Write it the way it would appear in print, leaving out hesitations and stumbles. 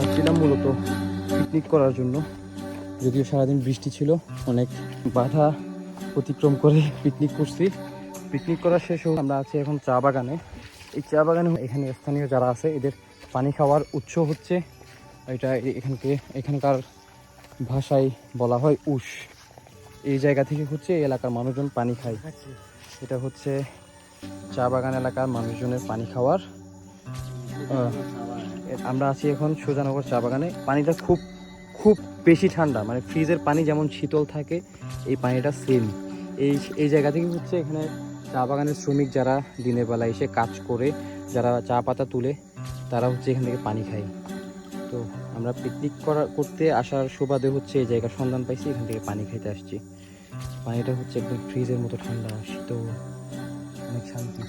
আসছিলাম মূলত পিকনিক করার জন্য, যদিও সারাদিন বৃষ্টি ছিল, অনেক বাধা অতিক্রম করে পিকনিক করছি। পিকনিক করা শেষ হোক, আমরা আছি এখন চা বাগানে। এই চা বাগানে এখানে স্থানীয় যারা আছে এদের পানি খাওয়ার উৎস হচ্ছে এটা, এখানকার ভাষায় বলা হয় উস। এই জায়গা থেকে হচ্ছে এই এলাকার মানুষজন পানি খায়। এটা হচ্ছে চা বাগান এলাকার মানুষজনের পানি খাওয়ার। আমরা আছি এখন সুজানগর চা বাগানে। পানিটা খুব খুব বেশি ঠান্ডা, মানে ফ্রিজের পানি যেমন শীতল থাকে এই পানিটা সেম। এই জায়গা থেকে হচ্ছে এখানে চা বাগানের শ্রমিক যারা দিনের বেলা এসে কাজ করে, যারা চা পাতা তুলে, তারা হচ্ছে এখান থেকে পানি খায়। তো আমরা পিকনিক করতে আসার সুবাদে হচ্ছে এই জায়গার সন্ধান পাইছি, এখান থেকে পানি খাইতে আসছি। পানিটা হচ্ছে একদম ফ্রিজের মতো ঠান্ডা, শীতল, অনেক শান্তি।